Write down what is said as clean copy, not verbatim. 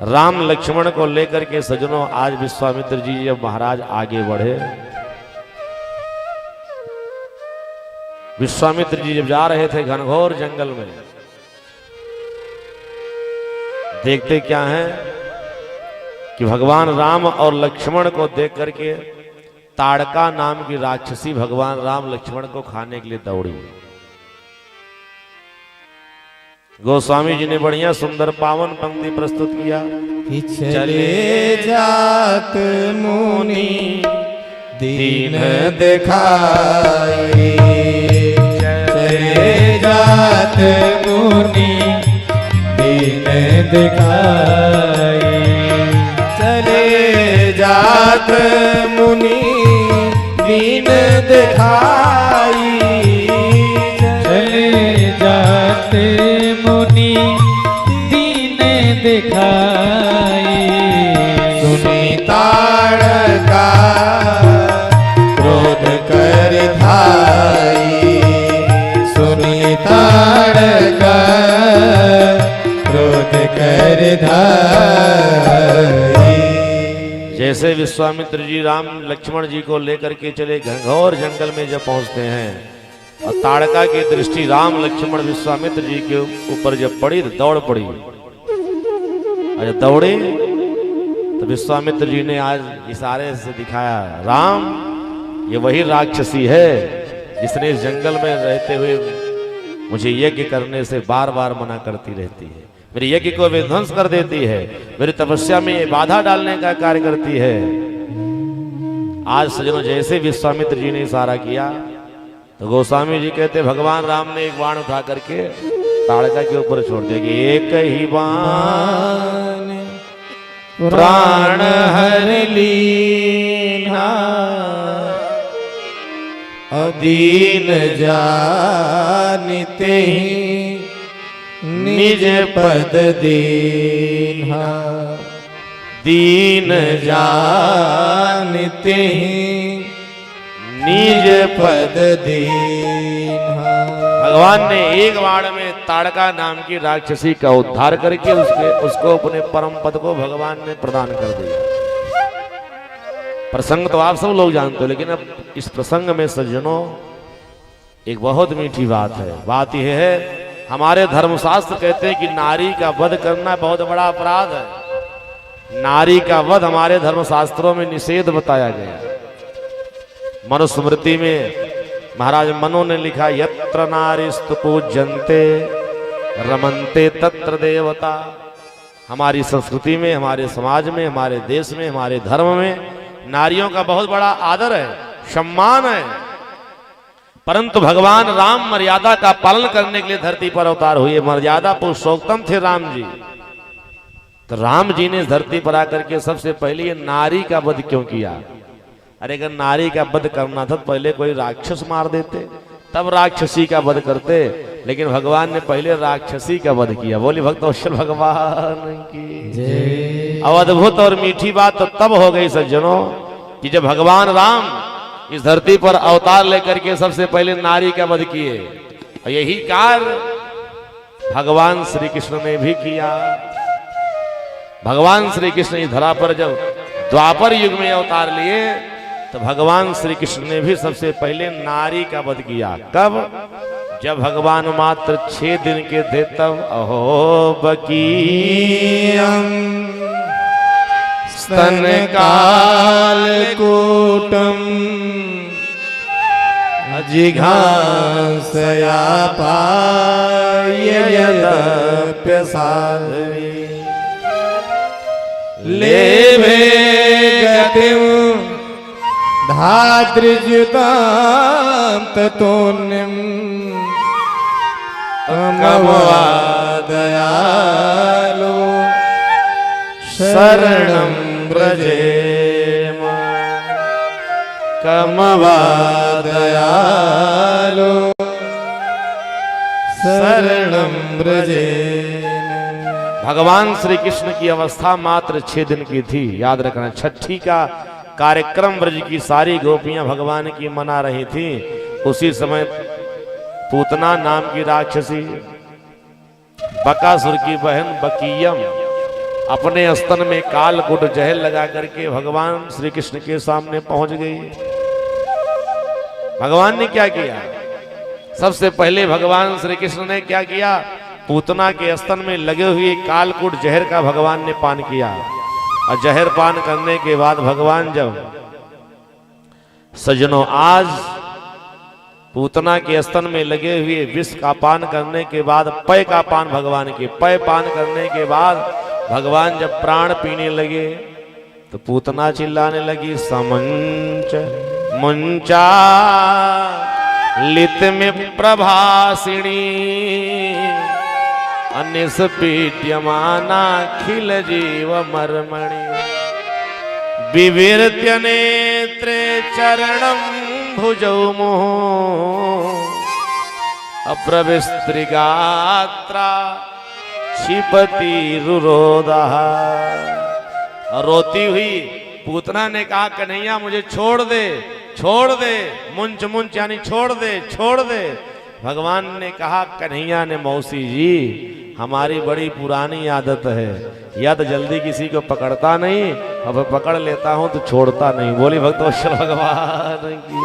राम लक्ष्मण को लेकर के सज्जनों आज विश्वामित्र जी जब महाराज आगे बढ़े, विश्वामित्र जी जब जा रहे थे घनघोर जंगल में, देखते क्या है कि भगवान राम और लक्ष्मण को देख करके ताड़का नाम की राक्षसी भगवान राम लक्ष्मण को खाने के लिए दौड़ी। गोस्वामी जी ने बढ़िया सुंदर पावन पंक्ति प्रस्तुत किया। चले जात मुनि दीन दिखाई, चले जात मुनि दीन दिखाई, चले जात मुनि दीन दिखाई, चले जात मुनि दीन दिखाई। सुनी ताड़का क्रोध कर धाई, सुनी ताड़का क्रोध कर धाई। जैसे विश्वामित्र जी राम लक्ष्मण जी को लेकर के चले घनघोर जंगल में जब पहुंचते हैं और ताड़का की दृष्टि राम लक्ष्मण विश्वामित्र जी के ऊपर जब पड़ी तो दौड़ पड़ी। और जब दौड़े तो विश्वामित्र जी ने आज इशारे से दिखाया, राम ये वही राक्षसी है जिसने इस जंगल में रहते हुए मुझे यज्ञ करने से बार बार मना करती रहती है, मेरे यज्ञ को विध्वंस कर देती है, मेरी तपस्या में बाधा डालने का कार्य करती है। आज सज्जनों जैसे विश्वामित्र जी ने इशारा किया तो गोस्वामी जी कहते भगवान राम ने एक बाण उठा करके ताड़का के ऊपर छोड़ दिया कि एक ही बाण प्राण हर लीना, अदीन जानते ही निज पद दीन्हा, दीन जानते ही निज पद दीन्हा। भगवान ने एक बाण में ताड़का नाम की राक्षसी का उद्धार करके उसको अपने परम पद को भगवान ने प्रदान कर दिया। प्रसंग तो आप सब लोग जानते हो, लेकिन अब इस प्रसंग में सज्जनों एक बहुत मीठी बात है। बात यह है, हमारे धर्मशास्त्र कहते हैं कि नारी का वध करना बहुत बड़ा अपराध है। नारी का वध हमारे धर्मशास्त्रों में निषेध बताया गया। मनुस्मृति में महाराज मनु ने लिखा, यत्र नारीस्तु पूज्यन्ते रमन्ते तत्र देवता। हमारी संस्कृति में, हमारे समाज में, हमारे देश में, हमारे धर्म में नारियों का बहुत बड़ा आदर है, सम्मान है। परंतु भगवान राम मर्यादा का पालन करने के लिए धरती पर अवतार हुए। मर्यादा पुरुषोत्तम थे राम जी। तो राम जी ने इस धरती पर आकर के सबसे पहले ये नारी का वध क्यों किया? अरे अगर नारी का वध करना था तो पहले कोई राक्षस मार देते, तब राक्षसी का वध करते। लेकिन भगवान ने पहले राक्षसी का वध किया। बोली भक्तवत्सल भगवान की जय। अब अद्भुत और मीठी बात तो तब हो गई सज्जनों कि जब भगवान राम इस धरती पर अवतार लेकर के सबसे पहले नारी का वध किए। और यही कार्य भगवान श्री कृष्ण ने भी किया। भगवान श्री कृष्ण इस धरा पर जब द्वापर युग में अवतार लिए तो भगवान श्री कृष्ण ने भी सबसे पहले नारी का वध किया। कब? जब भगवान मात्र 6 दिन के थे तब। अहो बकीयम स्तन काल कूटम जिघांसया पाय यदप्य साध्वी, लेभे गतिम धातृजुतां ततोन्यं तमवा दयालो शरणं व्रजेम, कमवा दयालो शरणं व्रजेम। भगवान श्री कृष्ण की अवस्था मात्र 6 दिन की थी। याद रखना, छठी का कार्यक्रम ब्रज की सारी गोपियां भगवान की मना रही थी। उसी समय पूतना नाम की राक्षसी, बकासुर की बहन बकीयम, अपने स्तन में कालकूट जहर लगा करके भगवान श्री कृष्ण के सामने पहुंच गई। भगवान ने क्या किया? सबसे पहले भगवान श्री कृष्ण ने क्या किया? पूतना के स्तन में लगे हुए कालकूट जहर का भगवान ने पान किया। और जहर पान करने के बाद भगवान जब सजनों आज पूतना के स्तन में लगे हुए विष का पान करने के बाद पय का पान भगवान के पय पान करने के बाद भगवान जब प्राण पीने लगे तो पूतना चिल्लाने लगी, समंच मुंचा लित में प्रभासिणी अनिस्पीड्यमाना खिल जीव मर्मणि विविर्त्य नेत्रे चरणं भुजौ मोह अप्रविस्त्रिगात्रा क्षिपति रुरोधा। रोती हुई पूतना ने कहा, कन्हैया मुझे छोड़ दे, छोड़ दे, मुंच मुंच यानी छोड़ दे, छोड़ दे। भगवान ने कहा, कन्हैया ने, मौसी जी हमारी बड़ी पुरानी आदत है, या तो जल्दी किसी को पकड़ता नहीं, अब पकड़ लेता हूं तो छोड़ता नहीं। बोली भक्तवत्सल भगवान की।